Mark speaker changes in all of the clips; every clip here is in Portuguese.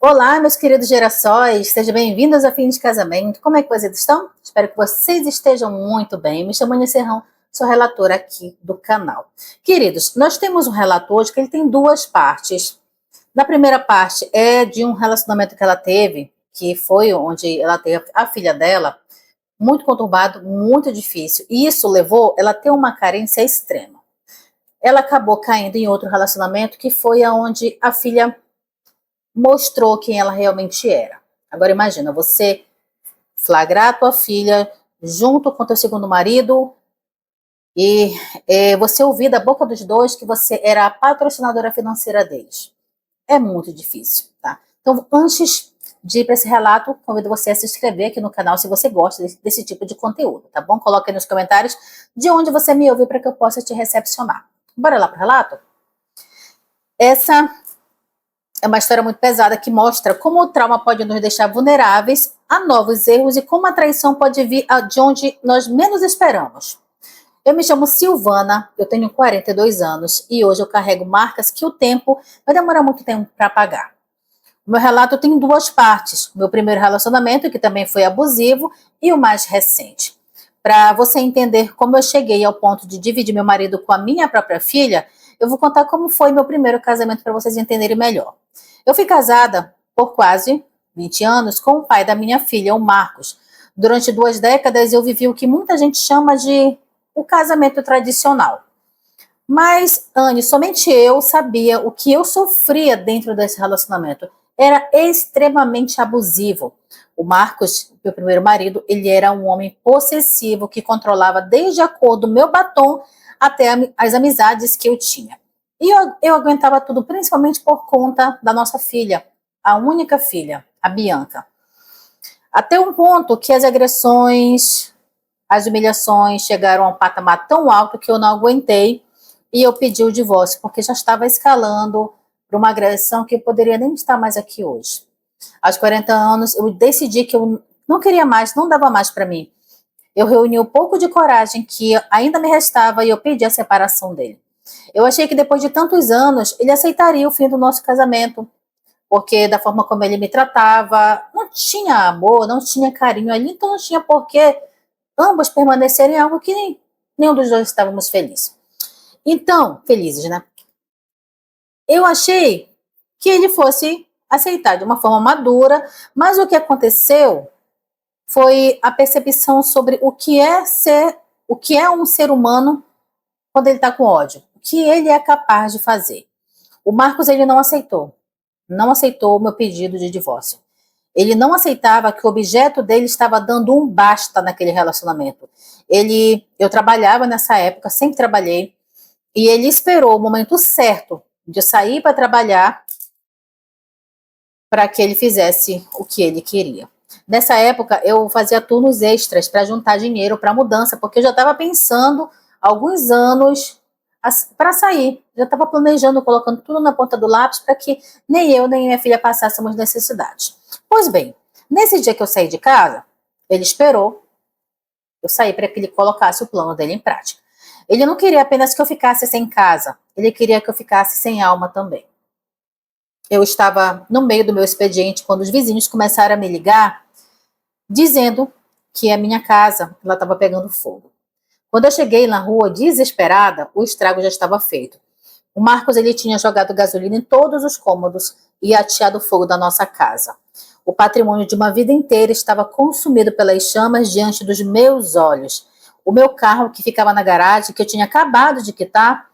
Speaker 1: Olá, meus queridos gerações, sejam bem-vindos a Fim de Casamento. Como é que vocês estão? Espero que vocês estejam muito bem. Me chamo Aninha Serrão, sou relatora aqui do canal. Queridos, nós temos um relato hoje que ele tem duas partes. Na primeira parte é de um relacionamento que ela teve, que foi onde ela teve a filha dela, muito conturbado, muito difícil. E isso levou ela a ter uma carência extrema. Ela acabou caindo em outro relacionamento que foi aonde a filha mostrou quem ela realmente era. Agora imagina, você flagrar a tua filha junto com teu segundo marido e você ouvir da boca dos dois que você era a patrocinadora financeira deles. É muito difícil, tá? Então, antes de ir para esse relato, convido você a se inscrever aqui no canal se você gosta desse tipo de conteúdo, tá bom? Coloque aí nos comentários de onde você me ouve para que eu possa te recepcionar. Bora lá pro relato? Essa é uma história muito pesada que mostra como o trauma pode nos deixar vulneráveis a novos erros e como a traição pode vir de onde nós menos esperamos. Eu me chamo Silvana, eu tenho 42 anos e hoje eu carrego marcas que o tempo vai demorar muito tempo para apagar. O meu relato tem duas partes, o meu primeiro relacionamento, que também foi abusivo, e o mais recente. Para você entender como eu cheguei ao ponto de dividir meu marido com a minha própria filha, eu vou contar como foi meu primeiro casamento para vocês entenderem melhor. Eu fui casada por quase 20 anos com o pai da minha filha, o Marcos. Durante 2 décadas eu vivi o que muita gente chama de o casamento tradicional. Mas, Anne, somente eu sabia o que eu sofria dentro desse relacionamento. Era extremamente abusivo. O Marcos, meu primeiro marido, ele era um homem possessivo que controlava desde a cor do meu batom até as amizades que eu tinha. E eu aguentava tudo, principalmente por conta da nossa filha, a única filha, a Bianca. Até um ponto que as agressões, as humilhações chegaram a um patamar tão alto que eu não aguentei e eu pedi o divórcio, porque já estava escalando para uma agressão que eu poderia nem estar mais aqui hoje. Aos 40 anos, eu decidi que eu não queria mais, não dava mais para mim. Eu reuni um pouco de coragem que ainda me restava e eu pedi a separação dele. Eu achei que depois de tantos anos, ele aceitaria o fim do nosso casamento, porque da forma como ele me tratava, não tinha amor, não tinha carinho ali, então não tinha por que ambos permanecerem em algo que nenhum dos dois estávamos felizes. Então, felizes, né? Eu achei que ele fosse aceitar de uma forma madura, mas o que aconteceu foi a percepção sobre o que é um ser humano quando ele está com ódio, o que ele é capaz de fazer. O Marcos, ele não aceitou o meu pedido de divórcio. Ele não aceitava que o objeto dele estava dando um basta naquele relacionamento. Eu trabalhava nessa época, sempre trabalhei, e ele esperou o momento certo de sair para trabalhar para que ele fizesse o que ele queria. Nessa época, eu fazia turnos extras para juntar dinheiro para a mudança, porque eu já estava pensando há alguns anos para sair. Já estava planejando, colocando tudo na ponta do lápis para que nem eu nem minha filha passássemos necessidades. Pois bem, nesse dia que eu saí de casa, ele esperou eu sair para que ele colocasse o plano dele em prática. Ele não queria apenas que eu ficasse sem casa, ele queria que eu ficasse sem alma também. Eu estava no meio do meu expediente quando os vizinhos começaram a me ligar, dizendo que a minha casa estava pegando fogo. Quando eu cheguei na rua desesperada, o estrago já estava feito. O Marcos ele tinha jogado gasolina em todos os cômodos e ateado o fogo da nossa casa. O patrimônio de uma vida inteira estava consumido pelas chamas diante dos meus olhos. O meu carro, que ficava na garagem, que eu tinha acabado de quitar,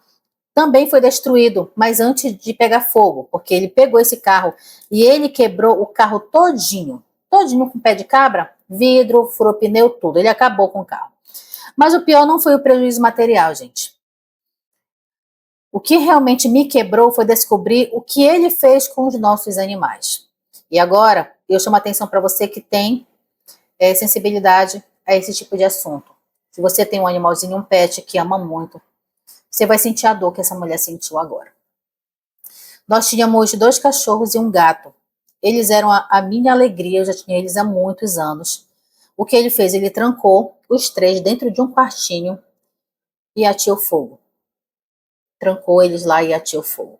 Speaker 1: também foi destruído, mas antes de pegar fogo, porque ele pegou esse carro e ele quebrou o carro todinho com pé de cabra, vidro, furou pneu, tudo. Ele acabou com o carro. Mas o pior não foi o prejuízo material, gente. O que realmente me quebrou foi descobrir o que ele fez com os nossos animais. E agora, eu chamo a atenção para você que tem sensibilidade a esse tipo de assunto. Se você tem um animalzinho, um pet que ama muito, você vai sentir a dor que essa mulher sentiu agora. Nós tínhamos 2 cachorros e um gato. Eles eram a minha alegria, eu já tinha eles há muitos anos. O que ele fez? Ele trancou os 3 dentro de um quartinho e ateou fogo. Trancou eles lá e ateou fogo.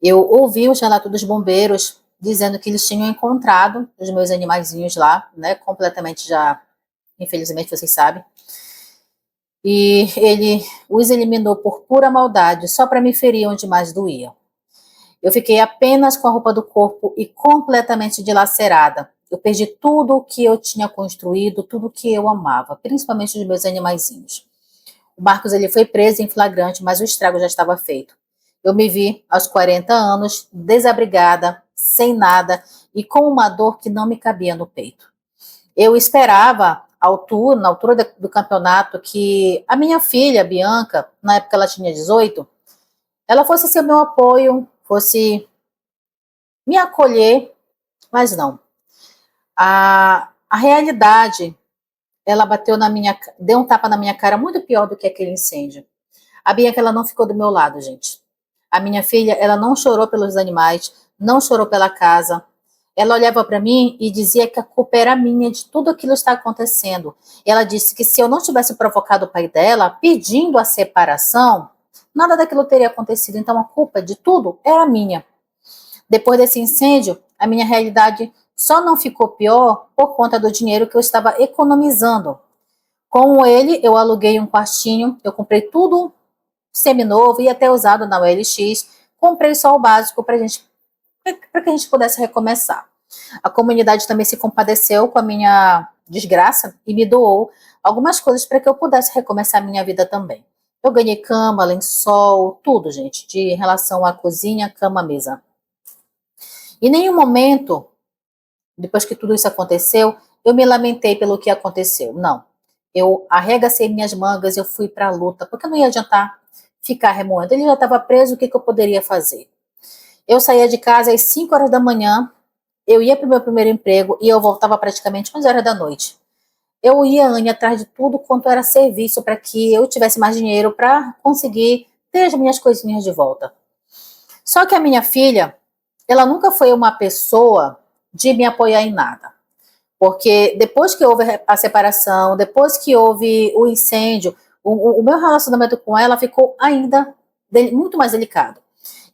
Speaker 1: Eu ouvi o relato dos bombeiros dizendo que eles tinham encontrado os meus animaizinhos lá, né, completamente já, infelizmente vocês sabem, e ele os eliminou por pura maldade, só para me ferir onde mais doía. Eu fiquei apenas com a roupa do corpo e completamente dilacerada. Eu perdi tudo o que eu tinha construído, tudo o que eu amava, principalmente os meus animaizinhos. O Marcos ele foi preso em flagrante, mas o estrago já estava feito. Eu me vi aos 40 anos, desabrigada, sem nada e com uma dor que não me cabia no peito. Eu esperava na altura do campeonato, que a minha filha, Bianca, na época ela tinha 18, ela fosse ser meu apoio, fosse me acolher, mas não. A realidade, ela deu um tapa na minha cara muito pior do que aquele incêndio. A Bianca, ela não ficou do meu lado, gente. A minha filha, ela não chorou pelos animais, não chorou pela casa. Ela olhava para mim e dizia que a culpa era minha de tudo aquilo que está acontecendo. Ela disse que se eu não tivesse provocado o pai dela, pedindo a separação, nada daquilo teria acontecido. Então a culpa de tudo era minha. Depois desse incêndio, a minha realidade só não ficou pior por conta do dinheiro que eu estava economizando. Com ele, eu aluguei um quartinho, eu comprei tudo seminovo e até usado na OLX. Comprei só o básico para que a gente pudesse recomeçar. A comunidade também se compadeceu com a minha desgraça e me doou algumas coisas para que eu pudesse recomeçar a minha vida também. Eu ganhei cama, lençol, tudo, gente, de relação à cozinha, cama, mesa. Em nenhum momento, depois que tudo isso aconteceu, eu me lamentei pelo que aconteceu. Não. Eu arregacei minhas mangas, eu fui para a luta, porque não ia adiantar ficar remoendo. Ele já estava preso, o que eu poderia fazer? Eu saía de casa às 5 horas da manhã, eu ia para o meu primeiro emprego e eu voltava praticamente 11 horas da noite. Eu ia, Anne, atrás de tudo quanto era serviço para que eu tivesse mais dinheiro para conseguir ter as minhas coisinhas de volta. Só que a minha filha, ela nunca foi uma pessoa de me apoiar em nada. Porque depois que houve a separação, depois que houve o incêndio, o meu relacionamento com ela ficou ainda muito mais delicado.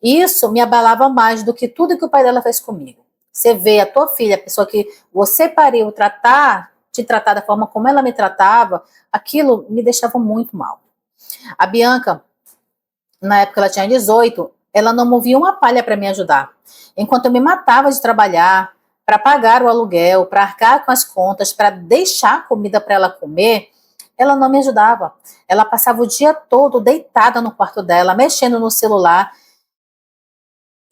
Speaker 1: Isso me abalava mais do que tudo que o pai dela fez comigo. Você vê a tua filha, a pessoa que você pariu, te tratar da forma como ela me tratava, aquilo me deixava muito mal. A Bianca, na época ela tinha 18, ela não movia uma palha para me ajudar. Enquanto eu me matava de trabalhar, para pagar o aluguel, para arcar com as contas, para deixar comida para ela comer, ela não me ajudava. Ela passava o dia todo deitada no quarto dela, mexendo no celular.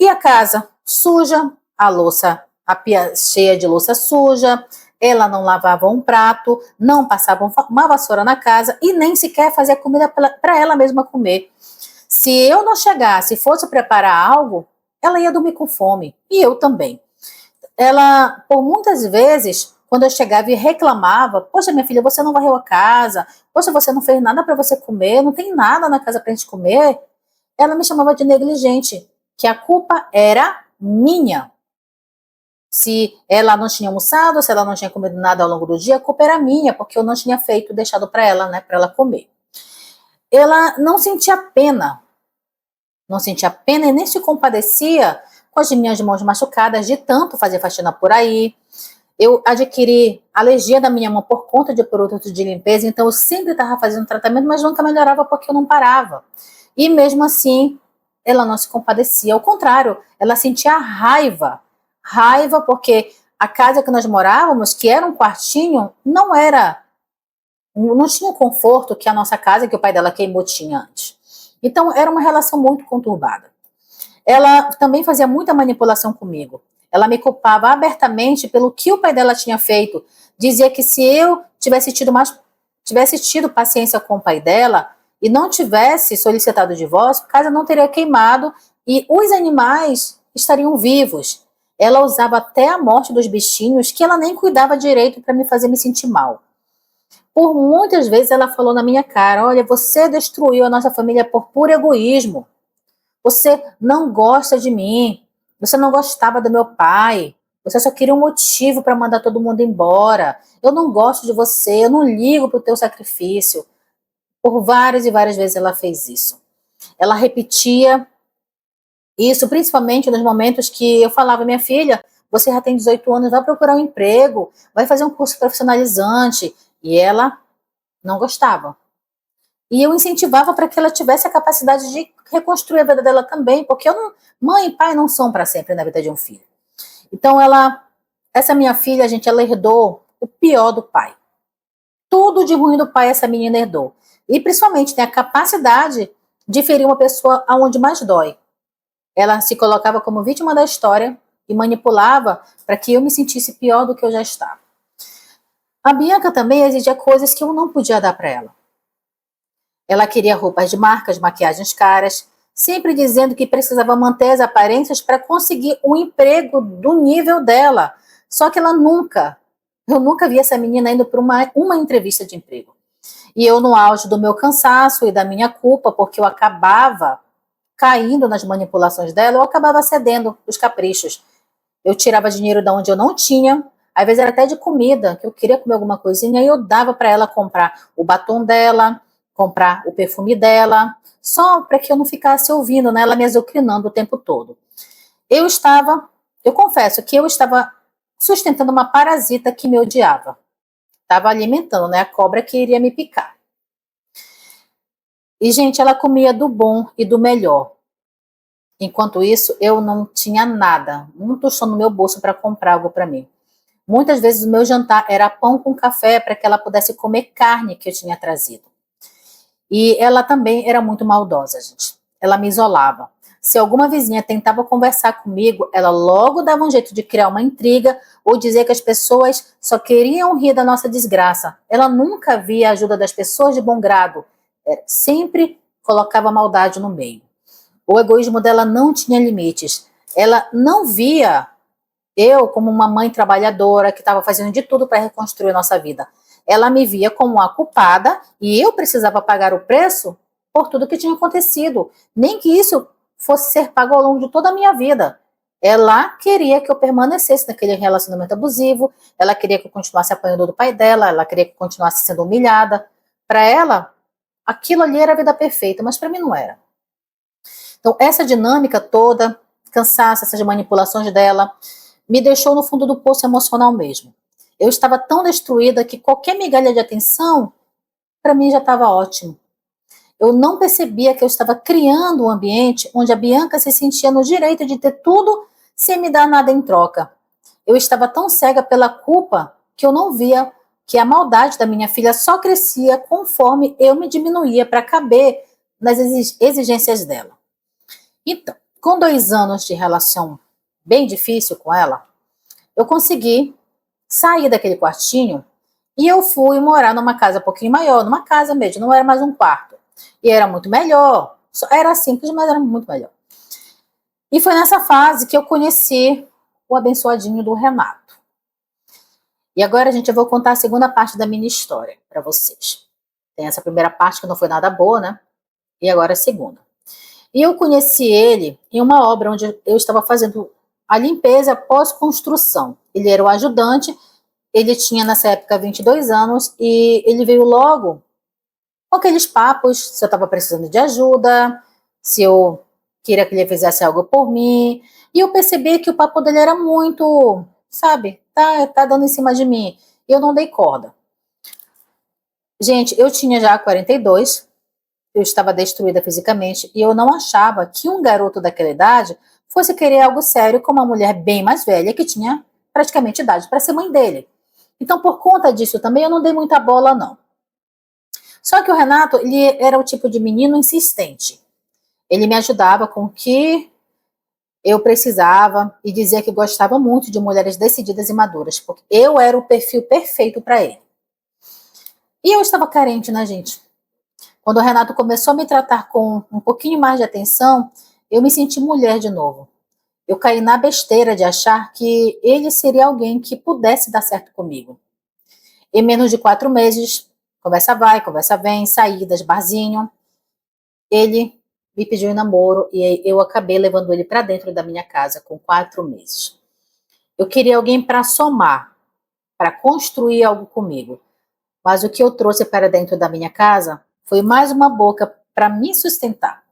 Speaker 1: E a casa suja, a louça, a pia cheia de louça suja, ela não lavava um prato, não passava uma vassoura na casa e nem sequer fazia comida para ela mesma comer. Se eu não chegasse e fosse preparar algo, ela ia dormir com fome. E eu também. Ela, por muitas vezes, quando eu chegava e reclamava, poxa, minha filha, você não varreu a casa, poxa, você não fez nada para você comer, não tem nada na casa para a gente comer, ela me chamava de negligente, que a culpa era minha. Se ela não tinha almoçado, se ela não tinha comido nada ao longo do dia, a culpa era minha, porque eu não tinha feito, deixado para ela, né, para ela comer. Ela não sentia pena e nem se compadecia com as minhas mãos machucadas de tanto fazer faxina por aí. Eu adquiri alergia da minha mão por conta de produtos de limpeza, então eu sempre estava fazendo tratamento, mas nunca melhorava porque eu não parava. E mesmo assim, ela não se compadecia, ao contrário, ela sentia raiva. Raiva porque a casa que nós morávamos, que era um quartinho, não tinha o conforto que a nossa casa, que o pai dela queimou, tinha antes. Então, era uma relação muito conturbada. Ela também fazia muita manipulação comigo. Ela me culpava abertamente pelo que o pai dela tinha feito. Dizia que se eu tivesse tido paciência com o pai dela e não tivesse solicitado o divórcio, a casa não teria queimado e os animais estariam vivos. Ela usava até a morte dos bichinhos, que ela nem cuidava direito, para me fazer me sentir mal. Por muitas vezes ela falou na minha cara: olha, você destruiu a nossa família por puro egoísmo. Você não gosta de mim. Você não gostava do meu pai. Você só queria um motivo para mandar todo mundo embora. Eu não gosto de você. Eu não ligo para o teu sacrifício. Por várias e várias vezes ela fez isso. Ela repetia Isso principalmente nos momentos que eu falava, minha filha, você já tem 18 anos, vai procurar um emprego, vai fazer um curso profissionalizante. E ela não gostava. E eu incentivava para que ela tivesse a capacidade de reconstruir a vida dela também, porque mãe e pai não são para sempre na vida de um filho. Então essa minha filha, gente, ela herdou o pior do pai. Tudo de ruim do pai essa menina herdou. E principalmente tem a capacidade de ferir uma pessoa aonde mais dói. Ela se colocava como vítima da história e manipulava para que eu me sentisse pior do que eu já estava. A Bianca também exigia coisas que eu não podia dar para ela. Ela queria roupas de marcas, maquiagens caras, sempre dizendo que precisava manter as aparências para conseguir um emprego do nível dela. Só que eu nunca vi essa menina indo para uma entrevista de emprego. E eu, no auge do meu cansaço e da minha culpa, porque eu acabava caindo nas manipulações dela, eu acabava cedendo os caprichos. Eu tirava dinheiro de onde eu não tinha, às vezes era até de comida, que eu queria comer alguma coisinha, e eu dava para ela comprar o batom dela, comprar o perfume dela, só para que eu não ficasse ouvindo, né, ela me azucrinando o tempo todo. Eu confesso que eu estava sustentando uma parasita que me odiava. Estava alimentando, né, a cobra que iria me picar. E, gente, ela comia do bom e do melhor. Enquanto isso, eu não tinha nada, um tostão no meu bolso para comprar algo para mim. Muitas vezes o meu jantar era pão com café para que ela pudesse comer carne que eu tinha trazido. E ela também era muito maldosa, gente. Ela me isolava. Se alguma vizinha tentava conversar comigo, ela logo dava um jeito de criar uma intriga ou dizer que as pessoas só queriam rir da nossa desgraça. Ela nunca via a ajuda das pessoas de bom grado. Sempre colocava maldade no meio. O egoísmo dela não tinha limites. Ela não via eu como uma mãe trabalhadora que estava fazendo de tudo para reconstruir a nossa vida. Ela me via como a culpada e eu precisava pagar o preço por tudo que tinha acontecido. Nem que isso fosse ser pago ao longo de toda a minha vida. Ela queria que eu permanecesse naquele relacionamento abusivo, ela queria que eu continuasse apanhando do pai dela, ela queria que eu continuasse sendo humilhada. Para ela, aquilo ali era a vida perfeita, mas para mim não era. Então, essa dinâmica toda, cansaço, essas manipulações dela, me deixou no fundo do poço emocional mesmo. Eu estava tão destruída que qualquer migalha de atenção, para mim já estava ótimo. Eu não percebia que eu estava criando um ambiente onde a Bianca se sentia no direito de ter tudo sem me dar nada em troca. Eu estava tão cega pela culpa que eu não via que a maldade da minha filha só crescia conforme eu me diminuía para caber nas exigências dela. Então, com 2 anos de relação bem difícil com ela, eu consegui sair daquele quartinho e eu fui morar numa casa um pouquinho maior, numa casa mesmo, não era mais um quarto. E era muito melhor, era simples, mas era muito melhor. E foi nessa fase que eu conheci o abençoadinho do Renato. E agora, gente, eu vou contar a segunda parte da minha história para vocês. Tem essa primeira parte que não foi nada boa, né? E agora a segunda. E eu conheci ele em uma obra onde eu estava fazendo a limpeza pós-construção. Ele era o ajudante, ele tinha nessa época 22 anos e ele veio logo com aqueles papos, se eu estava precisando de ajuda, se eu queria que ele fizesse algo por mim. E eu percebi que o papo dele era muito, sabe, tá dando em cima de mim. E eu não dei corda. Gente, eu tinha já 42, eu estava destruída fisicamente e eu não achava que um garoto daquela idade fosse querer algo sério com uma mulher bem mais velha que tinha praticamente idade para ser mãe dele. Então, por conta disso também, eu não dei muita bola, não. Só que o Renato, ele era o tipo de menino insistente. Ele me ajudava com o que eu precisava e dizia que gostava muito de mulheres decididas e maduras, porque eu era o perfil perfeito para ele. E eu estava carente, né, gente? Quando o Renato começou a me tratar com um pouquinho mais de atenção, eu me senti mulher de novo. Eu caí na besteira de achar que ele seria alguém que pudesse dar certo comigo. Em menos de 4 meses, conversa vai, conversa vem, saídas, barzinho, ele me pediu em namoro e eu acabei levando ele para dentro da minha casa com 4 meses. Eu queria alguém para somar, para construir algo comigo. Mas o que eu trouxe para dentro da minha casa foi mais uma boca para me sustentar.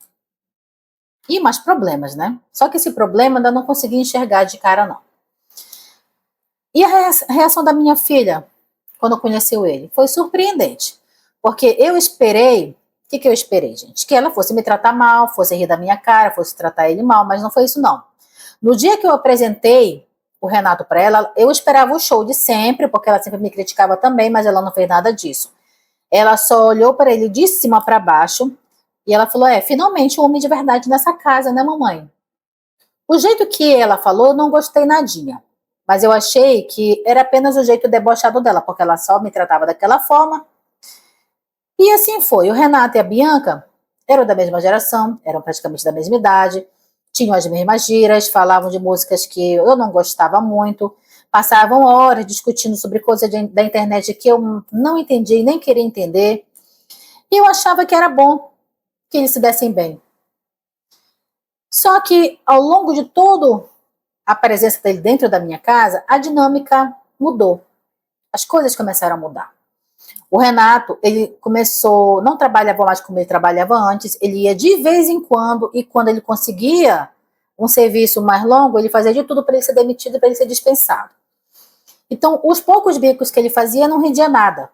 Speaker 1: E mais problemas, né? Só que esse problema ainda não consegui enxergar de cara, não. E a reação da minha filha, quando conheceu ele, foi surpreendente. Porque eu esperei, o que eu esperei, gente? Que ela fosse me tratar mal, fosse rir da minha cara, fosse tratar ele mal, mas não foi isso, não. No dia que eu apresentei o Renato para ela, eu esperava o show de sempre, porque ela sempre me criticava também, mas ela não fez nada disso. Ela só olhou para ele de cima para baixo e ela falou: finalmente um homem de verdade nessa casa, né, mamãe? O jeito que ela falou, eu não gostei nadinha. Mas eu achei que era apenas o jeito debochado dela, porque ela só me tratava daquela forma. E assim foi. O Renato e a Bianca eram da mesma geração, eram praticamente da mesma idade, tinham as mesmas gírias, falavam de músicas que eu não gostava muito, passavam horas discutindo sobre coisas da internet que eu não entendia e nem queria entender. E eu achava que era bom que eles se dessem bem. Só que ao longo de todo a presença dele dentro da minha casa, a dinâmica mudou. As coisas começaram a mudar. O Renato, ele começou, não trabalhava mais como ele trabalhava antes, ele ia de vez em quando, e quando ele conseguia um serviço mais longo, ele fazia de tudo para ele ser demitido, para ele ser dispensado. Então, os poucos bicos que ele fazia não rendia nada.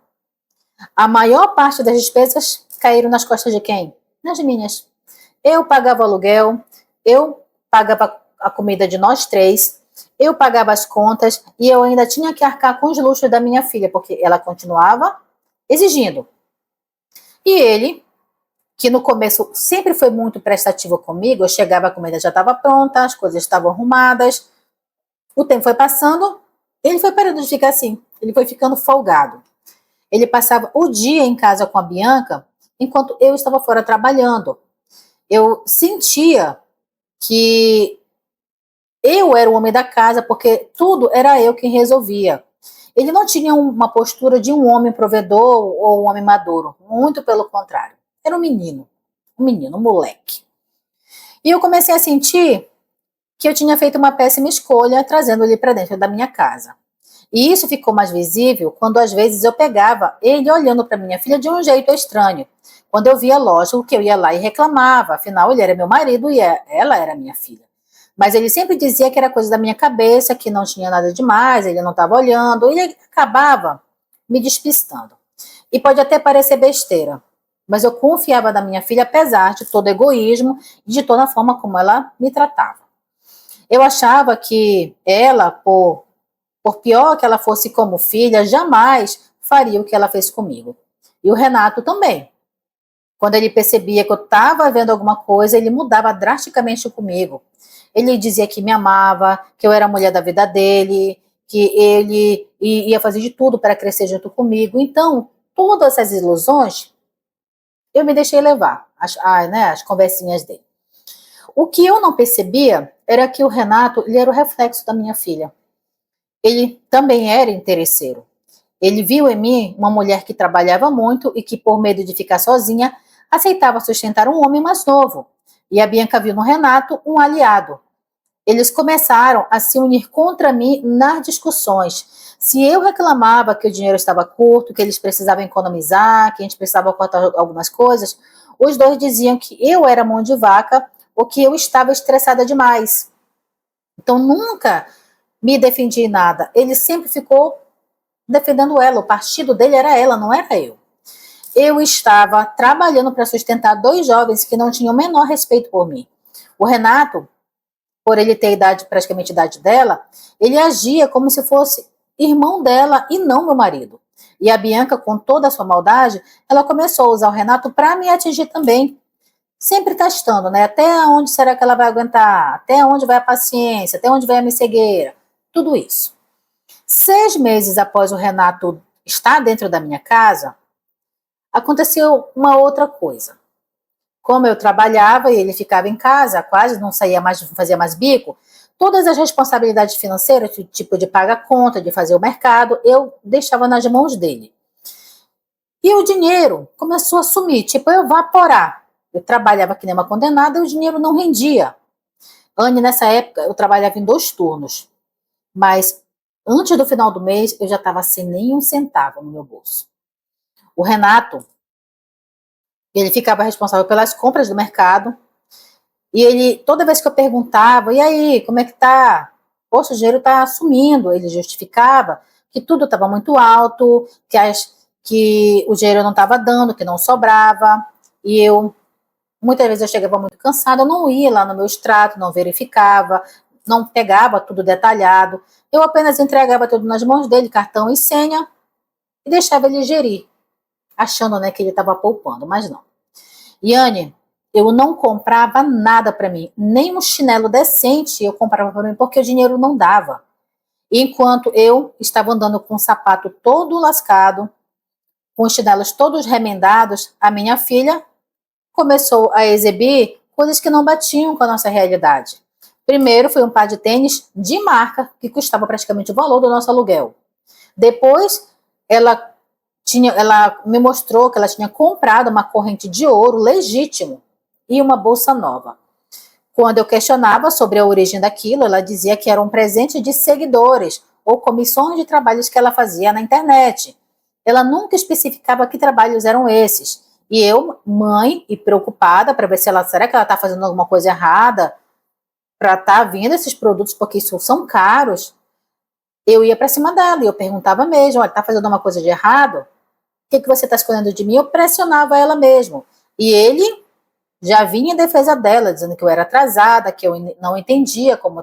Speaker 1: A maior parte das despesas caíram nas costas de quem? Nas minhas. Eu pagava o aluguel, eu pagava a comida de nós três, eu pagava as contas e eu ainda tinha que arcar com os luxos da minha filha, porque ela continuava exigindo. E ele, que no começo sempre foi muito prestativo comigo, eu chegava, a comida já estava pronta, as coisas estavam arrumadas, o tempo foi passando, ele foi parando de ficar assim, ele foi ficando folgado. Ele passava o dia em casa com a Bianca, enquanto eu estava fora trabalhando. Eu sentia que eu era o homem da casa, porque tudo era eu quem resolvia. Ele não tinha uma postura de um homem provedor ou um homem maduro. Muito pelo contrário. Era um menino, um moleque. E eu comecei a sentir que eu tinha feito uma péssima escolha trazendo ele para dentro da minha casa. E isso ficou mais visível quando às vezes eu pegava ele olhando para minha filha de um jeito estranho. Quando eu via, lógico, que eu ia lá e reclamava, afinal ele era meu marido e ela era minha filha. Mas ele sempre dizia que era coisa da minha cabeça, que não tinha nada demais, ele não estava olhando, ele acabava me despistando. E pode até parecer besteira, mas eu confiava na minha filha, apesar de todo egoísmo e de toda a forma como ela me tratava. Eu achava que ela, por pior que ela fosse como filha, jamais faria o que ela fez comigo. E o Renato também. Quando ele percebia que eu estava vendo alguma coisa, ele mudava drasticamente comigo. Ele dizia que me amava, que eu era a mulher da vida dele, que ele ia fazer de tudo para crescer junto comigo. Então, todas essas ilusões, eu me deixei levar, as conversinhas dele. O que eu não percebia era que o Renato, ele era o reflexo da minha filha. Ele também era interesseiro. Ele viu em mim uma mulher que trabalhava muito e que, por medo de ficar sozinha, aceitava sustentar um homem mais novo. E a Bianca viu no Renato um aliado. Eles começaram a se unir contra mim nas discussões. Se eu reclamava que o dinheiro estava curto, que eles precisavam economizar, que a gente precisava cortar algumas coisas, os dois diziam que eu era mão de vaca ou que eu estava estressada demais. Então nunca me defendi em nada. Ele sempre ficou defendendo ela. O partido dele era ela, não era eu. Eu estava trabalhando para sustentar dois jovens que não tinham o menor respeito por mim. O Renato, por ele ter idade, praticamente a idade dela, ele agia como se fosse irmão dela e não meu marido. E a Bianca, com toda a sua maldade, ela começou a usar o Renato para me atingir também. Sempre testando, né? Até onde será que ela vai aguentar? Até onde vai a paciência? Até onde vai a cegueira? Tudo isso. 6 meses após o Renato estar dentro da minha casa, aconteceu uma outra coisa. Como eu trabalhava e ele ficava em casa, quase não saía mais, não fazia mais bico, todas as responsabilidades financeiras, tipo de pagar conta, de fazer o mercado, eu deixava nas mãos dele. E o dinheiro começou a sumir, tipo, evaporar. Eu trabalhava que nem uma condenada e o dinheiro não rendia. Anne, nessa época, eu trabalhava em 2 turnos. Mas antes do final do mês, eu já estava sem nem um centavo no meu bolso. O Renato, ele ficava responsável pelas compras do mercado E ele, toda vez que eu perguntava, e aí, como é que tá? Poxa, o dinheiro tá sumindo. Ele justificava que tudo estava muito alto, que o dinheiro não estava dando, que não sobrava. E muitas vezes eu chegava muito cansada, eu não ia lá no meu extrato, não verificava, não pegava tudo detalhado. Eu apenas entregava tudo nas mãos dele, cartão e senha, e deixava ele gerir, achando, né, que ele estava poupando, mas não. Yane, eu não comprava nada para mim, nem um chinelo decente eu comprava para mim, porque o dinheiro não dava. Enquanto eu estava andando com o sapato todo lascado, com os chinelos todos remendados, a minha filha começou a exibir coisas que não batiam com a nossa realidade. Primeiro foi um par de tênis de marca, que custava praticamente o valor do nosso aluguel. Depois, ela me mostrou que ela tinha comprado uma corrente de ouro legítimo e uma bolsa nova. Quando eu questionava sobre a origem daquilo, ela dizia que era um presente de seguidores ou comissões de trabalhos que ela fazia na internet. Ela nunca especificava que trabalhos eram esses. E eu, mãe, e preocupada para ver se será que ela está fazendo alguma coisa errada para estar vendo esses produtos, porque isso são caros, eu ia para cima dela e eu perguntava mesmo, olha, está fazendo alguma coisa de errado? O que você está escondendo de mim? Eu pressionava ela mesmo. E ele já vinha em defesa dela, dizendo que eu era atrasada, que eu não entendia como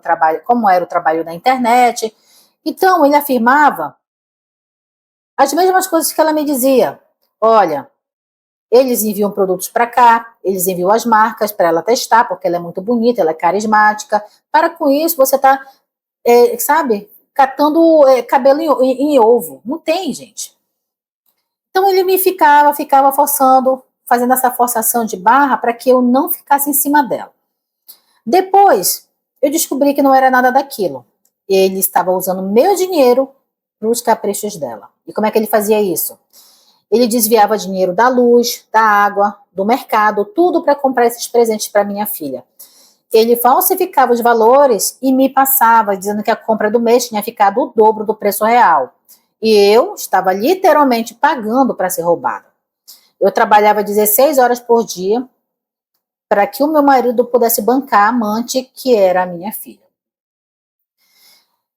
Speaker 1: era o trabalho na internet. Então, ele afirmava as mesmas coisas que ela me dizia. Olha, eles enviam produtos para cá, eles enviam as marcas para ela testar, porque ela é muito bonita, ela é carismática. Para com isso, você está, sabe, catando cabelo em ovo. Não tem, gente. Então ele me ficava forçando, fazendo essa forçação de barra para que eu não ficasse em cima dela. Depois, eu descobri que não era nada daquilo. Ele estava usando meu dinheiro para os caprichos dela. E como é que ele fazia isso? Ele desviava dinheiro da luz, da água, do mercado, tudo para comprar esses presentes para minha filha. Ele falsificava os valores e me passava, dizendo que a compra do mês tinha ficado o dobro do preço real. E eu estava literalmente pagando para ser roubada. Eu trabalhava 16 horas por dia para que o meu marido pudesse bancar a amante, que era a minha filha.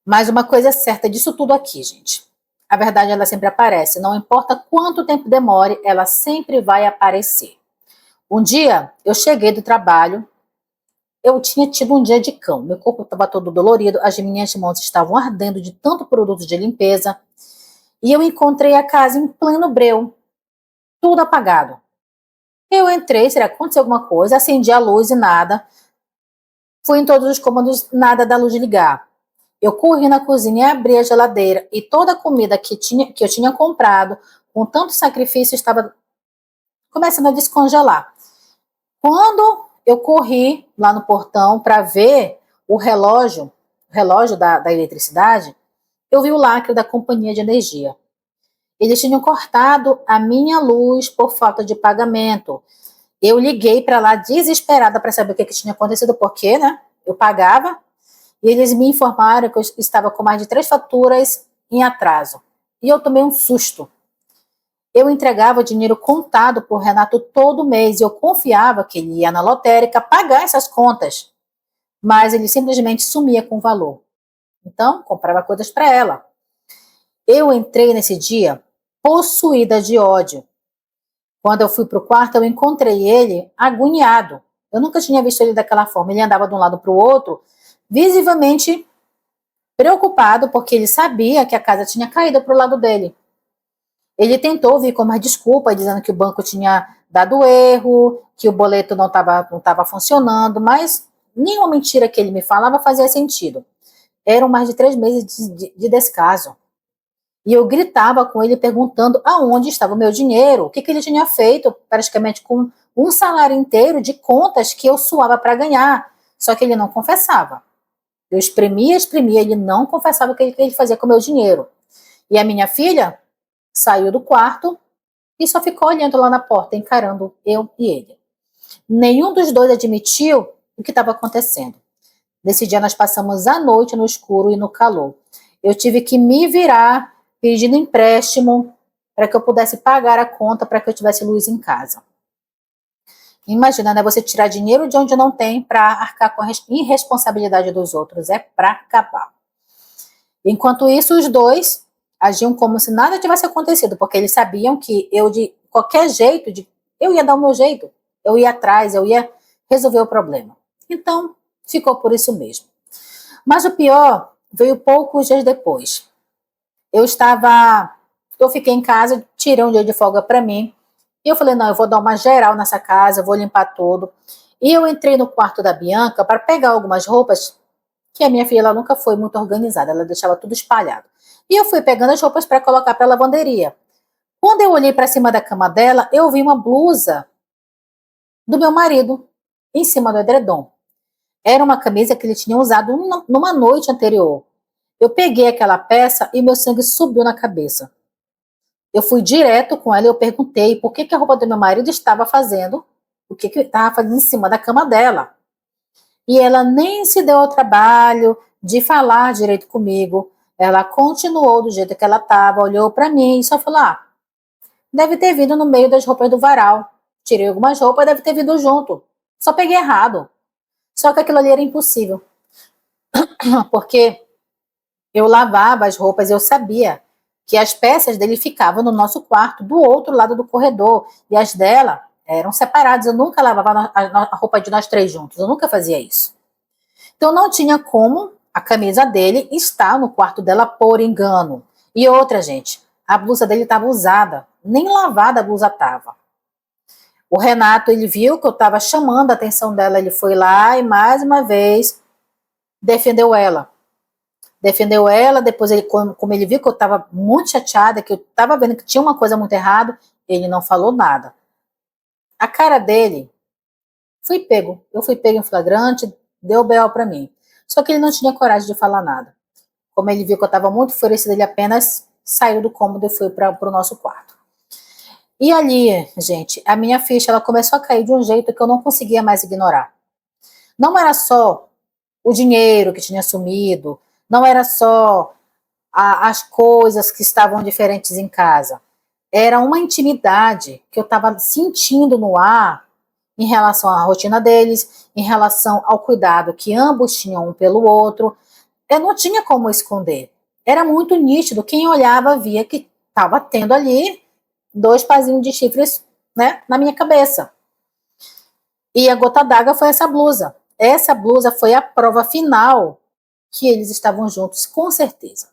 Speaker 1: Mas uma coisa é certa disso tudo aqui, gente. A verdade, ela sempre aparece. Não importa quanto tempo demore, ela sempre vai aparecer. Um dia, eu cheguei do trabalho, eu tinha tido um dia de cão. Meu corpo estava todo dolorido, as minhas mãos estavam ardendo de tanto produto de limpeza. E eu encontrei a casa em pleno breu, tudo apagado. Eu entrei, será que aconteceu alguma coisa? Acendi a luz e nada. Fui em todos os cômodos, nada da luz ligar. Eu corri na cozinha, abri a geladeira e toda a comida que eu tinha comprado, com tanto sacrifício, estava começando a descongelar. Quando eu corri lá no portão para ver o relógio da eletricidade, eu vi o lacre da companhia de energia. Eles tinham cortado a minha luz por falta de pagamento. Eu liguei para lá desesperada para saber o que tinha acontecido, porque, né? Eu pagava e eles me informaram que eu estava com mais de 3 faturas em atraso. E eu tomei um susto. Eu entregava dinheiro contado por Renato todo mês e eu confiava que ele ia na lotérica pagar essas contas. Mas ele simplesmente sumia com o valor. Então, comprava coisas para ela. Eu entrei nesse dia possuída de ódio. Quando eu fui para o quarto, eu encontrei ele agoniado. Eu nunca tinha visto ele daquela forma. Ele andava de um lado para o outro, visivelmente preocupado, porque ele sabia que a casa tinha caído para o lado dele. Ele tentou vir com uma desculpa, dizendo que o banco tinha dado erro, que o boleto não estava funcionando, mas nenhuma mentira que ele me falava fazia sentido. Eram mais de 3 meses de descaso. E eu gritava com ele perguntando aonde estava o meu dinheiro, o que ele tinha feito, praticamente com um salário inteiro de contas que eu suava para ganhar. Só que ele não confessava. Eu exprimia, ele não confessava o que ele fazia com o meu dinheiro. E a minha filha saiu do quarto e só ficou olhando lá na porta, encarando eu e ele. Nenhum dos dois admitiu o que estava acontecendo. Nesse dia nós passamos a noite no escuro e no calor. Eu tive que me virar pedindo empréstimo para que eu pudesse pagar a conta para que eu tivesse luz em casa. Imagina, né? Você tirar dinheiro de onde não tem para arcar com a irresponsabilidade dos outros. É para acabar. Enquanto isso, os dois agiam como se nada tivesse acontecido, porque eles sabiam que eu, de qualquer jeito, eu ia dar o meu jeito. Eu ia atrás, eu ia resolver o problema. Então, ficou por isso mesmo. Mas o pior veio poucos dias depois. Eu fiquei em casa, tirei um dia de folga para mim, e eu falei, não, eu vou dar uma geral nessa casa, eu vou limpar tudo. E eu entrei no quarto da Bianca para pegar algumas roupas, que a minha filha ela nunca foi muito organizada, ela deixava tudo espalhado. E eu fui pegando as roupas para colocar para a lavanderia. Quando eu olhei para cima da cama dela, eu vi uma blusa do meu marido em cima do edredom. Era uma camisa que ele tinha usado numa noite anterior. Eu peguei aquela peça e meu sangue subiu na cabeça. Eu fui direto com ela e eu perguntei por que a roupa do meu marido estava fazendo, o que estava fazendo em cima da cama dela. E ela nem se deu ao trabalho de falar direito comigo. Ela continuou do jeito que ela estava, olhou para mim e só falou, deve ter vindo no meio das roupas do varal. Tirei algumas roupas, deve ter vindo junto. Só peguei errado. Só que aquilo ali era impossível. Porque eu lavava as roupas e eu sabia que as peças dele ficavam no nosso quarto, do outro lado do corredor, e as dela eram separadas. Eu nunca lavava a roupa de nós três juntos, eu nunca fazia isso. Então não tinha como a camisa dele estar no quarto dela por engano. E outra, gente, a blusa dele estava usada, nem lavada a blusa estava. O Renato, ele viu que eu estava chamando a atenção dela, ele foi lá e mais uma vez defendeu ela. Depois ele, como ele viu que eu estava muito chateada, que eu estava vendo que tinha uma coisa muito errada, ele não falou nada. A cara dele, eu fui pego em flagrante, deu B.O. para mim. Só que ele não tinha coragem de falar nada. Como ele viu que eu estava muito enfurecida, ele apenas saiu do cômodo e foi para o nosso quarto. E ali, gente, a minha ficha ela começou a cair de um jeito que eu não conseguia mais ignorar. Não era só o dinheiro que tinha sumido, não era só as coisas que estavam diferentes em casa. Era uma intimidade que eu estava sentindo no ar em relação à rotina deles, em relação ao cuidado que ambos tinham um pelo outro. Eu não tinha como esconder. Era muito nítido. Quem olhava via que estava tendo ali dois pazinhos de chifres, né, na minha cabeça. E a gota d'água foi essa blusa. Essa blusa foi a prova final que eles estavam juntos, com certeza.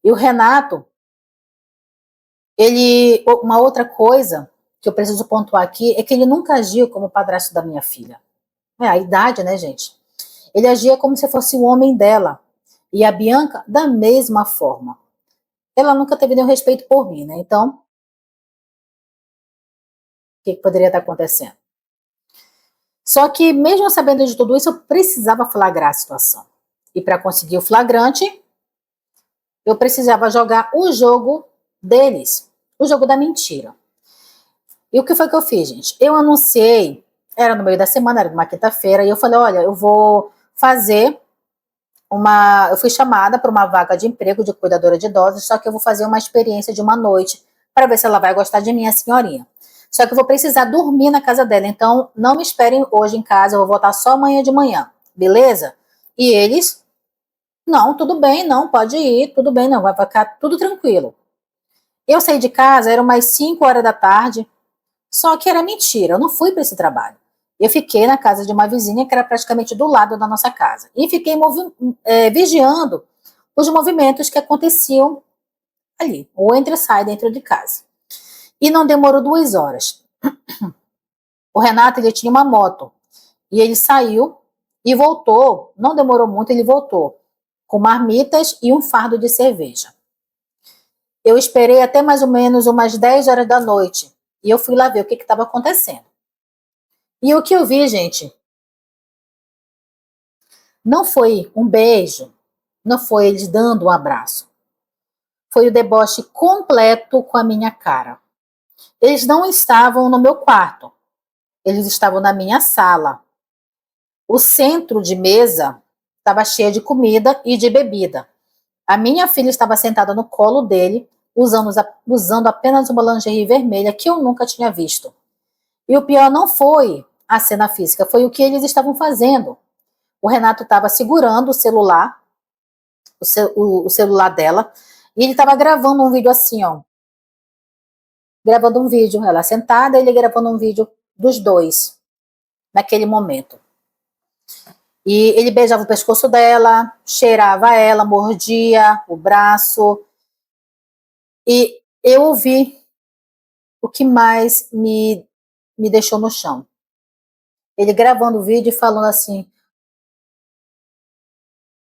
Speaker 1: E o Renato, uma outra coisa que eu preciso pontuar aqui é que ele nunca agiu como padrasto da minha filha. É a idade, né, gente? Ele agia como se fosse o homem dela. E a Bianca, da mesma forma. Ela nunca teve nenhum respeito por mim, né? Então, o que poderia estar acontecendo? Só que, mesmo sabendo de tudo isso, eu precisava flagrar a situação. E para conseguir o flagrante, eu precisava jogar o jogo deles, o jogo da mentira. E o que foi que eu fiz, gente? Eu anunciei, era no meio da semana, era uma quinta-feira, e eu falei, olha, eu vou fazer eu fui chamada para uma vaga de emprego de cuidadora de idosos, só que eu vou fazer uma experiência de uma noite, para ver se ela vai gostar de mim, a senhorinha. Só que eu vou precisar dormir na casa dela, então não me esperem hoje em casa, eu vou voltar só amanhã de manhã, beleza? E eles, não, tudo bem, não, pode ir, tudo bem, não, vai ficar tudo tranquilo. Eu saí de casa, eram umas 5 horas da tarde, só que era mentira, eu não fui para esse trabalho. Eu fiquei na casa de uma vizinha que era praticamente do lado da nossa casa. E fiquei vigiando os movimentos que aconteciam ali, ou entre e sai dentro de casa. E não demorou 2 horas. O Renato, ele tinha uma moto. E ele saiu e voltou, não demorou muito, ele voltou, com marmitas e um fardo de cerveja. Eu esperei até mais ou menos umas 10 horas da noite. E eu fui lá ver o que estava acontecendo. E o que eu vi, gente, não foi um beijo, não foi eles dando um abraço. Foi o deboche completo com a minha cara. Eles não estavam no meu quarto. Eles estavam na minha sala. O centro de mesa estava cheio de comida e de bebida. A minha filha estava sentada no colo dele, usando apenas uma lingerie vermelha que eu nunca tinha visto. E o pior não foi a cena física, foi o que eles estavam fazendo. O Renato estava segurando o celular, o celular dela, e ele estava gravando um vídeo assim, ó. Gravando um vídeo, ela sentada, ele gravando um vídeo dos dois, naquele momento. E ele beijava o pescoço dela, cheirava ela, mordia o braço. E eu ouvi o que mais me deixou no chão. Ele gravando o vídeo e falando assim,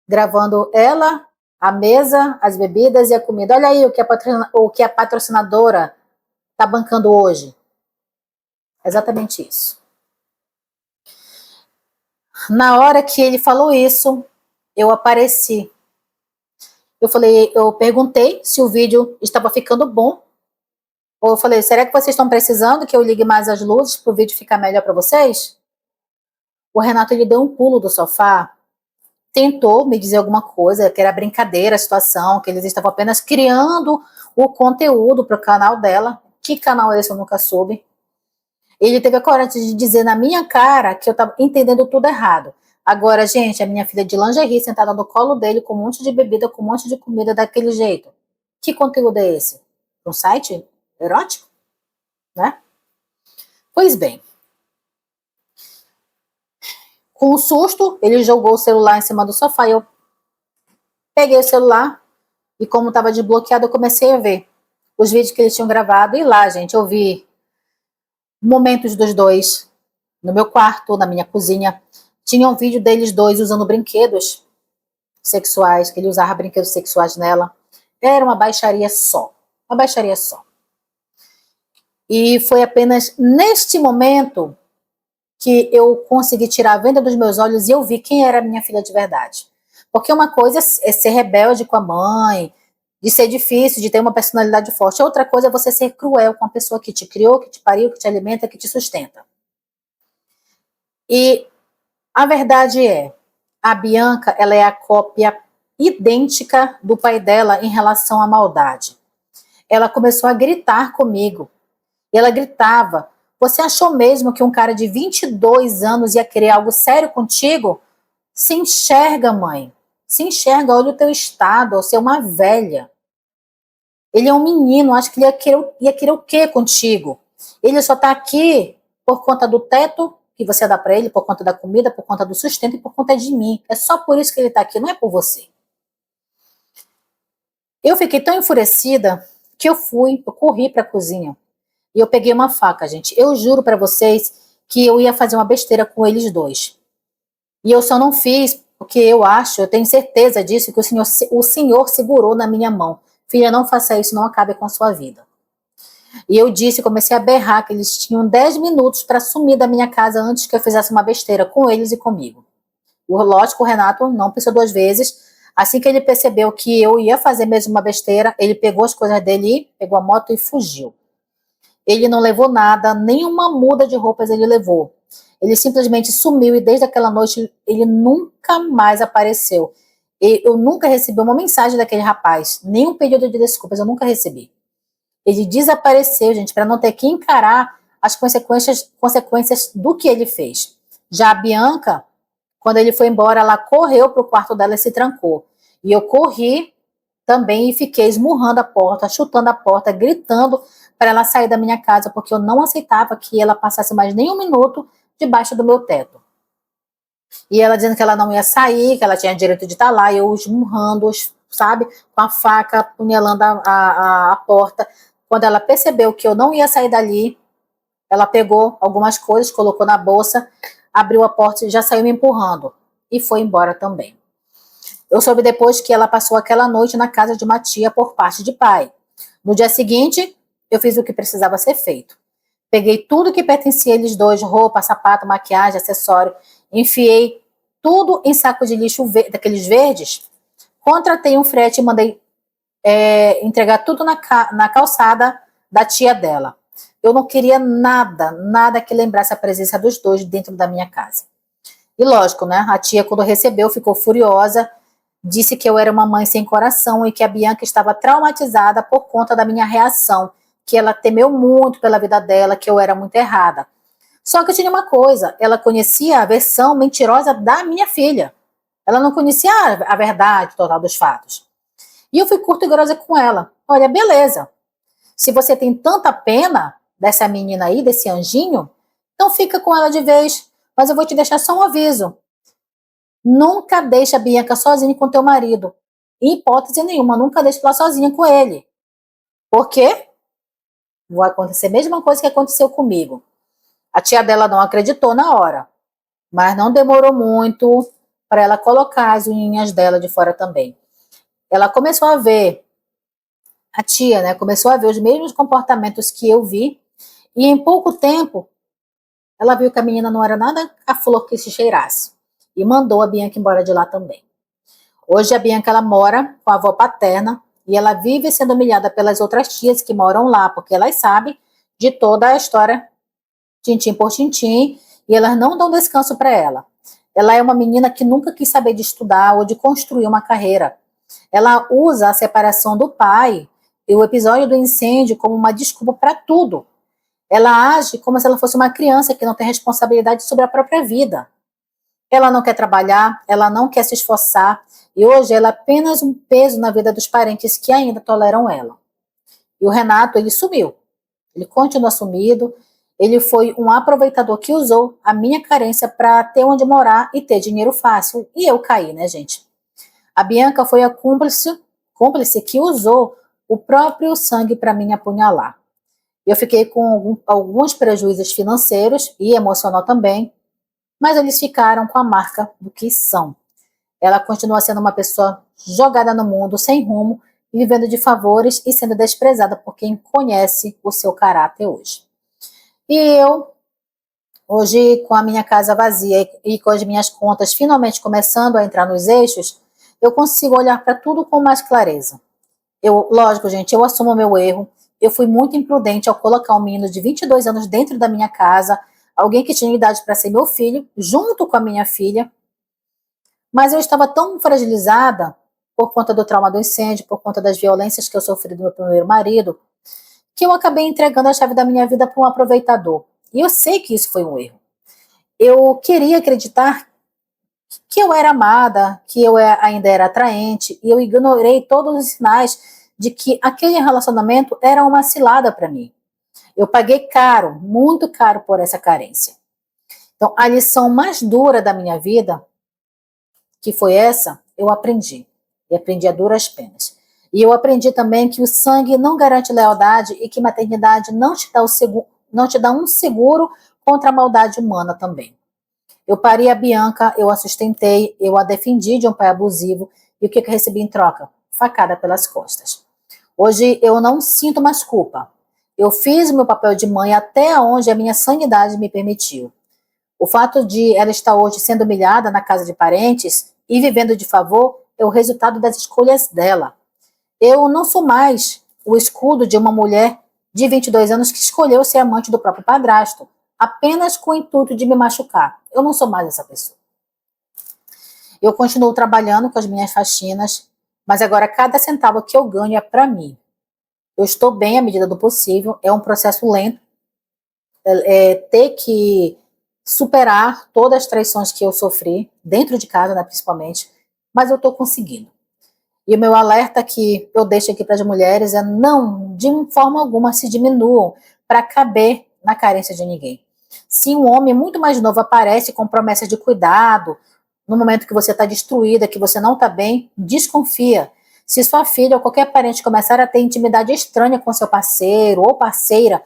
Speaker 1: gravando ela, a mesa, as bebidas e a comida. Olha aí o que a patrocinadora está bancando hoje. Exatamente isso. Na hora que ele falou isso, eu apareci. Eu perguntei se o vídeo estava ficando bom. Ou eu falei, será que vocês estão precisando que eu ligue mais as luzes para o vídeo ficar melhor para vocês? O Renato, ele deu um pulo do sofá, tentou me dizer alguma coisa, que era brincadeira a situação, que eles estavam apenas criando o conteúdo para o canal dela. Que canal é esse? Eu nunca soube. Ele teve a coragem de dizer na minha cara que eu estava entendendo tudo errado. Agora, gente, a minha filha de lingerie sentada no colo dele com um monte de bebida, com um monte de comida daquele jeito. Que conteúdo é esse? Um site erótico? Né? Pois bem. Com um susto, ele jogou o celular em cima do sofá e eu peguei o celular e como estava desbloqueado, eu comecei a ver os vídeos que eles tinham gravado. E lá, gente, eu vi momentos dos dois no meu quarto, na minha cozinha. Tinha um vídeo deles dois usando brinquedos sexuais, que ele usava brinquedos sexuais nela. Era uma baixaria só. Uma baixaria só. E foi apenas neste momento que eu consegui tirar a venda dos meus olhos e eu vi quem era a minha filha de verdade. Porque uma coisa é ser rebelde com a mãe, de ser difícil, de ter uma personalidade forte. Outra coisa é você ser cruel com a pessoa que te criou, que te pariu, que te alimenta, que te sustenta. E a verdade é, a Bianca, ela é a cópia idêntica do pai dela em relação à maldade. Ela começou a gritar comigo. E ela gritava, você achou mesmo que um cara de 22 anos ia querer algo sério contigo? Se enxerga, mãe. Se enxerga, olha o teu estado, você é uma velha. Ele é um menino, acho que ele ia querer o quê contigo? Ele só tá aqui por conta do teto que você dá para ele, por conta da comida, por conta do sustento e por conta de mim. É só por isso que ele tá aqui, não é por você. Eu fiquei tão enfurecida que eu corri para a cozinha. E eu peguei uma faca, gente. Eu juro para vocês que eu ia fazer uma besteira com eles dois. E eu só não fiz porque eu tenho certeza disso, que o Senhor segurou na minha mão. Filha, não faça isso, não acabe com a sua vida. E eu comecei a berrar que eles tinham 10 minutos para sumir da minha casa antes que eu fizesse uma besteira com eles e comigo. Lógico, o Renato não pensou duas vezes. Assim que ele percebeu que eu ia fazer mesmo uma besteira, ele pegou as coisas dele, pegou a moto e fugiu. Ele não levou nada, nenhuma muda de roupas ele levou. Ele simplesmente sumiu e desde aquela noite ele nunca mais apareceu. Eu nunca recebi uma mensagem daquele rapaz, nem um pedido de desculpas, eu nunca recebi. Ele desapareceu, gente, para não ter que encarar as consequências do que ele fez. Já a Bianca, quando ele foi embora, ela correu para o quarto dela e se trancou. E eu corri também e fiquei esmurrando a porta, chutando a porta, gritando para ela sair da minha casa, porque eu não aceitava que ela passasse mais nem um minuto debaixo do meu teto. E ela dizendo que ela não ia sair, que ela tinha direito de estar lá, e eu esmurrando, sabe, com a faca, apunhalando a porta. Quando ela percebeu que eu não ia sair dali, ela pegou algumas coisas, colocou na bolsa, abriu a porta e já saiu me empurrando. E foi embora também. Eu soube depois que ela passou aquela noite na casa de uma tia por parte de pai. No dia seguinte, eu fiz o que precisava ser feito. Peguei tudo que pertencia a eles dois, roupa, sapato, maquiagem, acessório, enfiei tudo em saco de lixo daqueles verdes, contratei um frete e mandei entregar tudo na calçada da tia dela. Eu não queria nada que lembrasse a presença dos dois dentro da minha casa. E lógico, né? A tia, quando recebeu, ficou furiosa, disse que eu era uma mãe sem coração e que a Bianca estava traumatizada por conta da minha reação, que ela temeu muito pela vida dela, que eu era muito errada. Só que tinha uma coisa, ela conhecia a versão mentirosa da minha filha. Ela não conhecia a verdade total dos fatos. E eu fui curta e grossa com ela. Olha, beleza. Se você tem tanta pena dessa menina aí, desse anjinho, então fica com ela de vez. Mas eu vou te deixar só um aviso. Nunca deixa a Bianca sozinha com teu marido. Em hipótese nenhuma, nunca deixa ela sozinha com ele. Por quê? Vai acontecer a mesma coisa que aconteceu comigo. A tia dela não acreditou na hora, mas não demorou muito para ela colocar as unhinhas dela de fora também. Ela começou a ver, a tia, né, começou a ver os mesmos comportamentos que eu vi, e em pouco tempo, ela viu que a menina não era nada a flor que se cheirasse, e mandou a Bianca embora de lá também. Hoje a Bianca, ela mora com a avó paterna, e ela vive sendo humilhada pelas outras tias que moram lá, porque elas sabem de toda a história, tintim por tintim, e elas não dão descanso para ela. Ela é uma menina que nunca quis saber de estudar ou de construir uma carreira. Ela usa a separação do pai e o episódio do incêndio como uma desculpa para tudo. Ela age como se ela fosse uma criança que não tem responsabilidade sobre a própria vida. Ela não quer trabalhar, ela não quer se esforçar, e hoje ela é apenas um peso na vida dos parentes que ainda toleram ela. E o Renato, ele sumiu. Ele continua sumido. Ele foi um aproveitador que usou a minha carência para ter onde morar e ter dinheiro fácil. E eu caí, né, gente? A Bianca foi a cúmplice que usou o próprio sangue para me apunhalar. Eu fiquei com alguns prejuízos financeiros e emocional também, mas eles ficaram com a marca do que são. Ela continua sendo uma pessoa jogada no mundo, sem rumo, vivendo de favores e sendo desprezada por quem conhece o seu caráter hoje. E eu, hoje, com a minha casa vazia e com as minhas contas finalmente começando a entrar nos eixos, eu consigo olhar para tudo com mais clareza. Lógico, gente, eu assumo o meu erro. Eu fui muito imprudente ao colocar um menino de 22 anos dentro da minha casa, alguém que tinha idade para ser meu filho, junto com a minha filha. Mas eu estava tão fragilizada por conta do trauma do incêndio, por conta das violências que eu sofri do meu primeiro marido, que eu acabei entregando a chave da minha vida para um aproveitador. E eu sei que isso foi um erro. Eu queria acreditar que eu era amada, que eu ainda era atraente, e eu ignorei todos os sinais de que aquele relacionamento era uma cilada para mim. Eu paguei caro, muito caro por essa carência. Então, a lição mais dura da minha vida, que foi essa, eu aprendi. E aprendi a duras penas. E eu aprendi também que o sangue não garante lealdade e que maternidade não te dá um seguro contra a maldade humana também. Eu parei a Bianca, eu a sustentei, eu a defendi de um pai abusivo, e o que eu recebi em troca? Facada pelas costas. Hoje eu não sinto mais culpa. Eu fiz o meu papel de mãe até onde a minha sanidade me permitiu. O fato de ela estar hoje sendo humilhada na casa de parentes e vivendo de favor é o resultado das escolhas dela. Eu não sou mais o escudo de uma mulher de 22 anos que escolheu ser amante do próprio padrasto, apenas com o intuito de me machucar. Eu não sou mais essa pessoa. Eu continuo trabalhando com as minhas faxinas, mas agora cada centavo que eu ganho é para mim. Eu estou bem à medida do possível, é um processo lento, ter que superar todas as traições que eu sofri, dentro de casa, né, principalmente, mas eu estou conseguindo. E o meu alerta que eu deixo aqui para as mulheres é não, de forma alguma, se diminuam para caber na carência de ninguém. Se um homem muito mais novo aparece com promessas de cuidado, no momento que você está destruída, que você não está bem, desconfia. Se sua filha ou qualquer parente começar a ter intimidade estranha com seu parceiro ou parceira,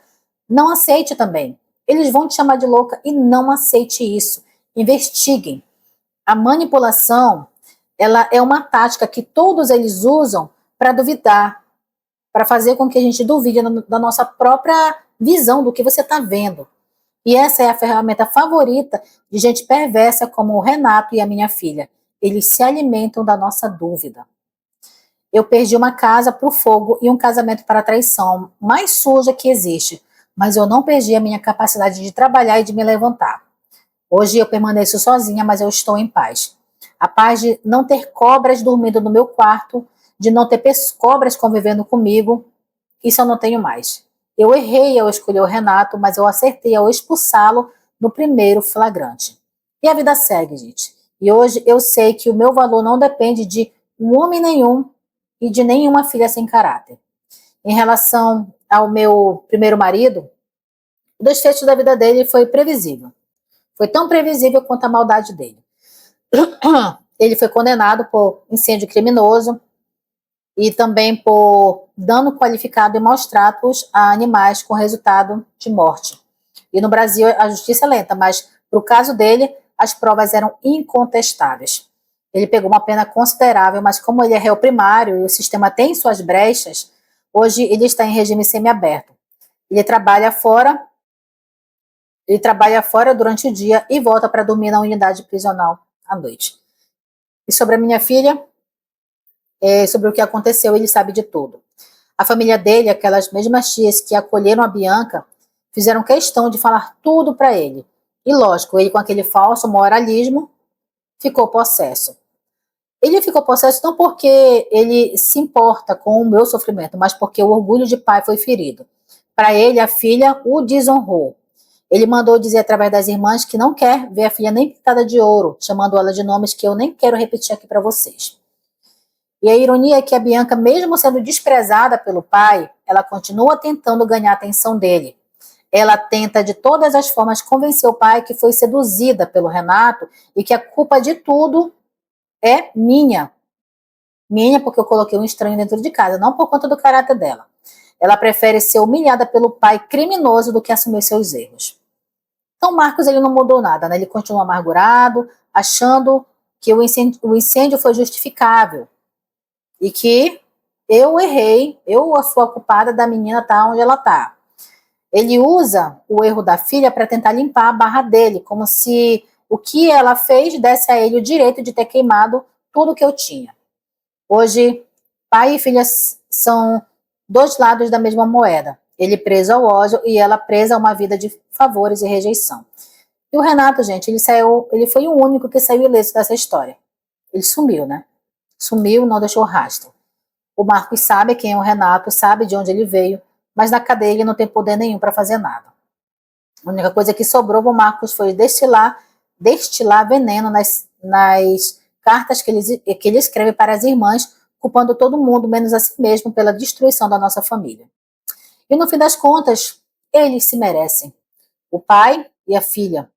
Speaker 1: não aceite também. Eles vão te chamar de louca e não aceite isso. Investiguem. A manipulação, ela é uma tática que todos eles usam para duvidar, para fazer com que a gente duvide da nossa própria visão do que você está vendo. E essa é a ferramenta favorita de gente perversa como o Renato e a minha filha. Eles se alimentam da nossa dúvida. Eu perdi uma casa para o fogo e um casamento para a traição, mais suja que existe, mas eu não perdi a minha capacidade de trabalhar e de me levantar. Hoje eu permaneço sozinha, mas eu estou em paz. A paz de não ter cobras dormindo no meu quarto, de não ter cobras convivendo comigo, isso eu não tenho mais. Eu errei ao escolher o Renato, mas eu acertei ao expulsá-lo no primeiro flagrante. E a vida segue, gente. E hoje eu sei que o meu valor não depende de um homem nenhum e de nenhuma filha sem caráter. Em relação ao meu primeiro marido, o desfecho da vida dele foi previsível. Foi tão previsível quanto a maldade dele. Ele foi condenado por incêndio criminoso e também por dano qualificado e maus tratos a animais com resultado de morte. E no Brasil a justiça é lenta, mas para o caso dele, as provas eram incontestáveis. Ele pegou uma pena considerável, mas como ele é réu primário e o sistema tem suas brechas, hoje ele está em regime semiaberto. Ele trabalha fora durante o dia e volta para dormir na unidade prisional à noite. E sobre a minha filha, sobre o que aconteceu, ele sabe de tudo. A família dele, aquelas mesmas tias que acolheram a Bianca, fizeram questão de falar tudo para ele. E lógico, ele com aquele falso moralismo ficou possesso. Ele ficou possesso não porque ele se importa com o meu sofrimento, mas porque o orgulho de pai foi ferido. Para ele, a filha o desonrou. Ele mandou dizer através das irmãs que não quer ver a filha nem pintada de ouro, chamando ela de nomes que eu nem quero repetir aqui para vocês. E a ironia é que a Bianca, mesmo sendo desprezada pelo pai, ela continua tentando ganhar a atenção dele. Ela tenta de todas as formas convencer o pai que foi seduzida pelo Renato e que a culpa de tudo é minha. Minha porque eu coloquei um estranho dentro de casa, não por conta do caráter dela. Ela prefere ser humilhada pelo pai criminoso do que assumir seus erros. Então Marcos ele não mudou nada, né? Ele continua amargurado, achando que o incêndio foi justificável e que eu errei, eu sou a culpada da menina estar onde ela está. Ele usa o erro da filha para tentar limpar a barra dele, como se o que ela fez desse a ele o direito de ter queimado tudo que eu tinha. Hoje, pai e filha são dois lados da mesma moeda. Ele preso ao ódio e ela presa a uma vida de favores e rejeição. E o Renato, gente, ele foi o único que saiu ileso dessa história. Ele sumiu, né? Sumiu, não deixou rastro. O Marcos sabe quem é o Renato, sabe de onde ele veio, mas na cadeia ele não tem poder nenhum para fazer nada. A única coisa que sobrou para o Marcos foi destilar veneno nas cartas que ele escreve para as irmãs, culpando todo mundo, menos a si mesmo, pela destruição da nossa família. E no fim das contas, eles se merecem. O pai e a filha.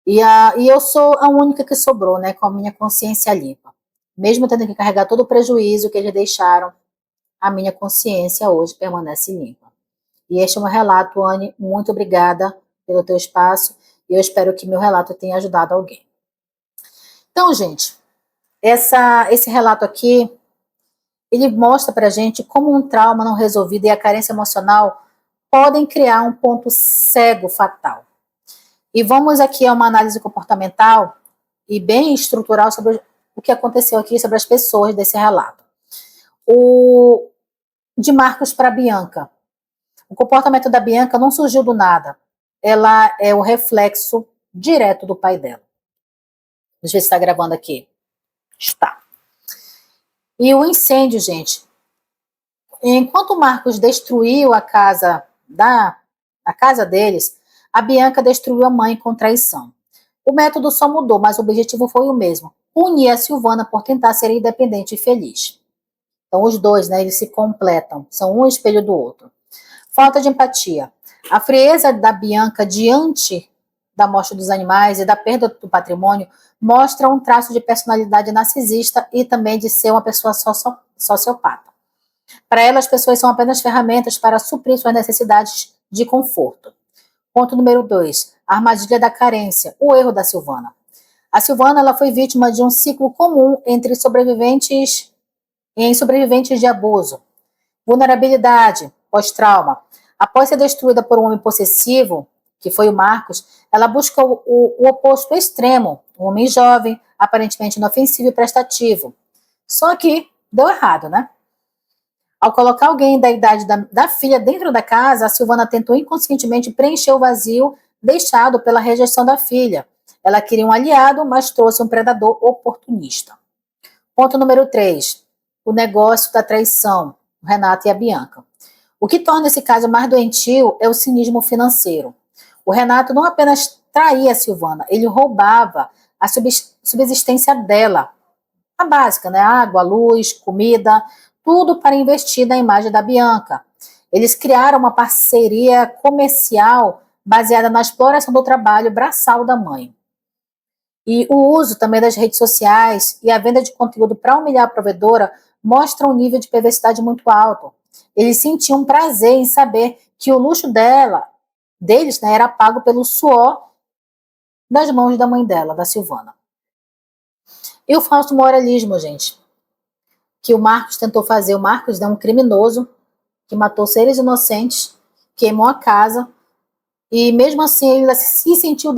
Speaker 1: E eu sou a única que sobrou, né, com a minha consciência limpa. Mesmo tendo que carregar todo o prejuízo que eles deixaram, a minha consciência hoje permanece limpa. E este é um relato, Anne, muito obrigada pelo teu espaço, e eu espero que meu relato tenha ajudado alguém. Então, gente, esse relato aqui, ele mostra pra gente como um trauma não resolvido e a carência emocional podem criar um ponto cego fatal. E vamos aqui a uma análise comportamental e bem estrutural sobre o que aconteceu aqui, sobre as pessoas desse relato. De Marcos para Bianca. O comportamento da Bianca não surgiu do nada. Ela é o reflexo direto do pai dela. Deixa eu ver se está gravando aqui. Está. E o incêndio, gente. Enquanto o Marcos destruiu a casa deles, a Bianca destruiu a mãe com traição. O método só mudou, mas o objetivo foi o mesmo. Punir a Silvana por tentar ser independente e feliz. Então os dois, né, eles se completam. São um espelho do outro. Falta de empatia. A frieza da Bianca diante da morte dos animais e da perda do patrimônio mostra um traço de personalidade narcisista e também de ser uma pessoa sociopata. Para ela, as pessoas são apenas ferramentas para suprir suas necessidades de conforto. Ponto número 2. A armadilha da carência, o erro da Silvana. A Silvana ela foi vítima de um ciclo comum entre sobreviventes de abuso. Vulnerabilidade, pós-trauma. Após ser destruída por um homem possessivo, que foi o Marcos, ela busca o oposto extremo, um homem jovem, aparentemente inofensivo e prestativo. Só que deu errado, né? Ao colocar alguém da idade da filha dentro da casa, a Silvana tentou inconscientemente preencher o vazio deixado pela rejeição da filha. Ela queria um aliado, mas trouxe um predador oportunista. Ponto número 3. O negócio da traição, o Renato e a Bianca. O que torna esse caso mais doentio é o cinismo financeiro. O Renato não apenas traía a Silvana, ele roubava a subsistência dela, a básica, né? Água, luz, comida, tudo para investir na imagem da Bianca. Eles criaram uma parceria comercial baseada na exploração do trabalho braçal da mãe. E o uso também das redes sociais e a venda de conteúdo para humilhar a provedora mostra um nível de perversidade muito alto. Eles sentiam prazer em saber que o luxo deles, né, era pago pelo suor das mãos da mãe dela, da Silvana. E o falso moralismo, gente, que o Marcos tentou fazer. O Marcos é um criminoso que matou seres inocentes, queimou a casa, e mesmo assim ele se sentiu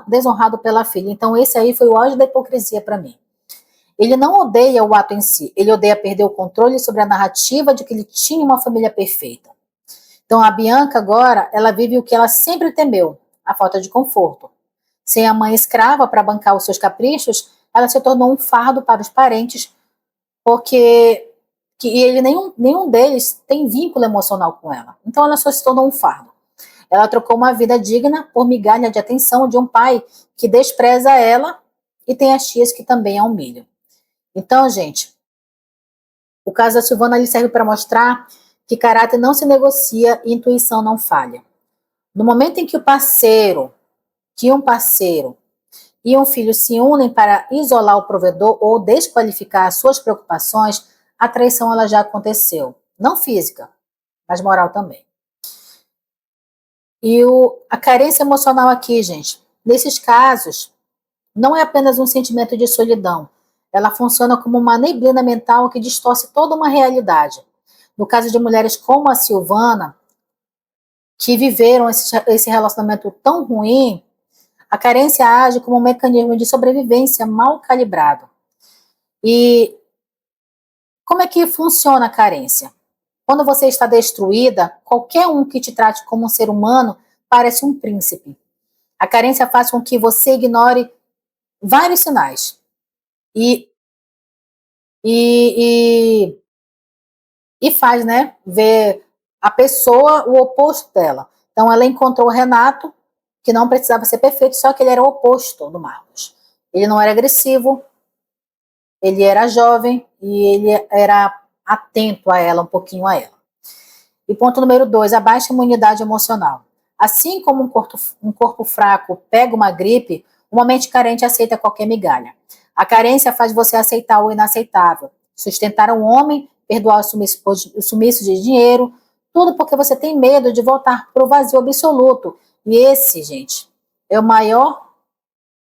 Speaker 1: desonrado pela filha. Então esse aí foi o auge da hipocrisia para mim. Ele não odeia o ato em si, ele odeia perder o controle sobre a narrativa de que ele tinha uma família perfeita. Então a Bianca agora, ela vive o que ela sempre temeu, a falta de conforto. Sem a mãe escrava para bancar os seus caprichos, ela se tornou um fardo para os parentes, porque nenhum deles tem vínculo emocional com ela. Então ela só se tornou um fardo. Ela trocou uma vida digna por migalha de atenção de um pai que despreza ela e tem as tias que também a humilham. Então, gente, o caso da Silvana ali serve para mostrar que caráter não se negocia e intuição não falha. No momento em que um parceiro e um filho se unem para isolar o provedor ou desqualificar suas preocupações, a traição ela já aconteceu. Não física, mas moral também. E a carência emocional aqui, gente, nesses casos, não é apenas um sentimento de solidão. Ela funciona como uma neblina mental que distorce toda uma realidade. No caso de mulheres como a Silvana, que viveram esse relacionamento tão ruim, a carência age como um mecanismo de sobrevivência mal calibrado. E como é que funciona a carência? Quando você está destruída, qualquer um que te trate como um ser humano parece um príncipe. A carência faz com que você ignore vários sinais. E faz, né, ver a pessoa o oposto dela. Então ela encontrou o Renato, que não precisava ser perfeito, só que ele era o oposto do Marcos. Ele não era agressivo, ele era jovem e ele era atento a ela, um pouquinho a ela. E ponto número 2, a baixa imunidade emocional. Assim como um corpo fraco pega uma gripe, uma mente carente aceita qualquer migalha. A carência faz você aceitar o inaceitável, sustentar um homem, perdoar o sumiço de dinheiro, tudo porque você tem medo de voltar para o vazio absoluto. E esse, gente, é o maior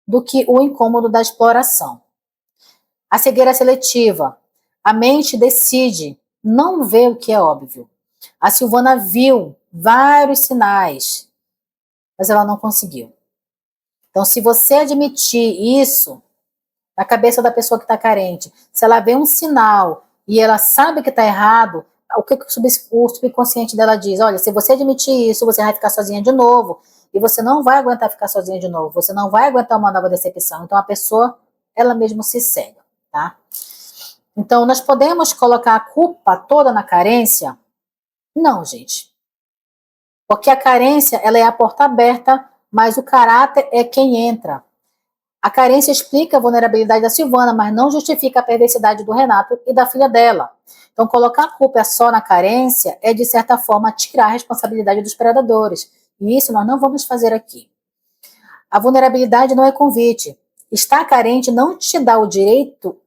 Speaker 1: do que o incômodo da exploração. A cegueira seletiva. A mente decide não ver o que é óbvio. A Silvana viu vários sinais, mas ela não conseguiu. Então, se você admitir isso na cabeça da pessoa que está carente, se ela vê um sinal e ela sabe que está errado, o que o subconsciente dela diz? Olha, se você admitir isso, você vai ficar sozinha de novo, e você não vai aguentar ficar sozinha de novo, você não vai aguentar uma nova decepção. Então, a pessoa, ela mesma se cega, tá? Então, nós podemos colocar a culpa toda na carência? Não, gente. Porque a carência, ela é a porta aberta, mas o caráter é quem entra. A carência explica a vulnerabilidade da Silvana, mas não justifica a perversidade do Renato e da filha dela. Então, colocar a culpa só na carência é, de certa forma, tirar a responsabilidade dos predadores. E isso nós não vamos fazer aqui. A vulnerabilidade não é convite. Estar carente não te dá o direito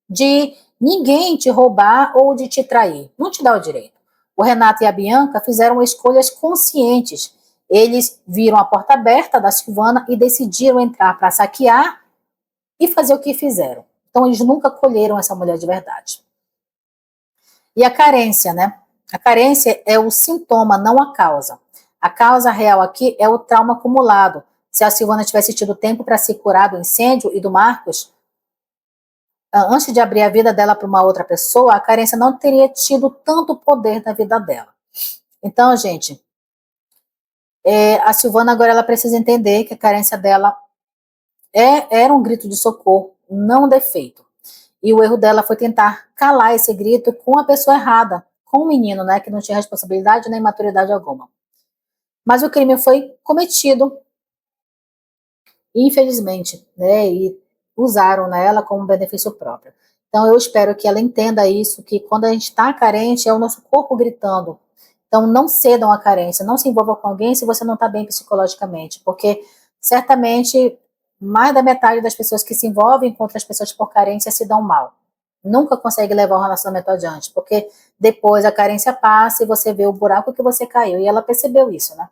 Speaker 1: de ninguém te roubar ou de te trair. Não te dá o direito. O Renato e a Bianca fizeram escolhas conscientes. Eles viram a porta aberta da Silvana e decidiram entrar para saquear e fazer o que fizeram. Então, eles nunca colheram essa mulher de verdade. E a carência, né? A carência é o sintoma, não a causa. A causa real aqui é o trauma acumulado. Se a Silvana tivesse tido tempo para se curar do incêndio e do Marcos, antes de abrir a vida dela para uma outra pessoa, a carência não teria tido tanto poder na vida dela. Então, gente, a Silvana agora ela precisa entender que a carência dela era um grito de socorro, não um defeito. E o erro dela foi tentar calar esse grito com a pessoa errada, com o menino, né, que não tinha responsabilidade nem maturidade alguma. mas o crime foi cometido, infelizmente, né, e usaram ela como benefício próprio. Então eu espero que ela entenda isso, que quando a gente está carente é o nosso corpo gritando. Então não cedam à carência, não se envolva com alguém se você não está bem psicologicamente, porque certamente mais da metade das pessoas que se envolvem com outras pessoas por carência se dão mal. Nunca consegue levar o relacionamento adiante, porque depois a carência passa e você vê o buraco que você caiu. E ela percebeu isso, né?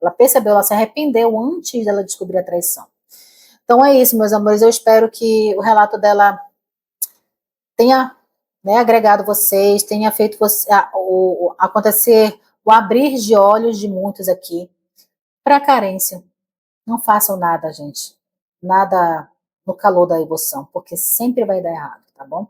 Speaker 1: Ela percebeu, ela se arrependeu antes dela descobrir a traição. Então é isso, meus amores. Eu espero que o relato dela tenha, né, agregado vocês, tenha feito você, acontecer o abrir de olhos de muitos aqui para a carência. Não façam nada, gente. Nada no calor da emoção, porque sempre vai dar errado, tá bom?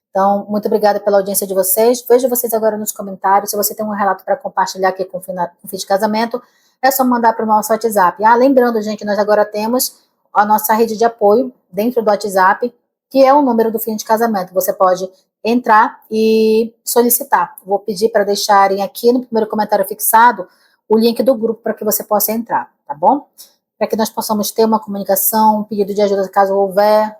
Speaker 1: Então, muito obrigada pela audiência de vocês. Vejo vocês agora nos comentários. Se você tem um relato para compartilhar aqui com o fim de casamento, é só mandar para o nosso WhatsApp. Ah, lembrando, gente, nós agora temos a nossa rede de apoio dentro do WhatsApp, que é o número do fim de casamento. Você pode entrar e solicitar. Vou pedir para deixarem aqui no primeiro comentário fixado o link do grupo para que você possa entrar, tá bom? Para que nós possamos ter uma comunicação, um pedido de ajuda caso houver,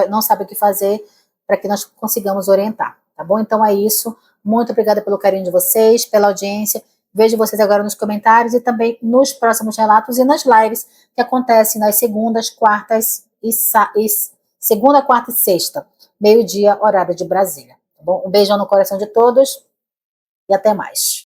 Speaker 1: não sabe o que fazer, para que nós consigamos orientar, tá bom? Então é isso. Muito obrigada pelo carinho de vocês, pela audiência. Vejo vocês agora nos comentários e também nos próximos relatos e nas lives que acontecem nas segundas, quartas segunda, quarta e sexta, meio-dia, horário de Brasília, tá bom? Um beijão no coração de todos e até mais.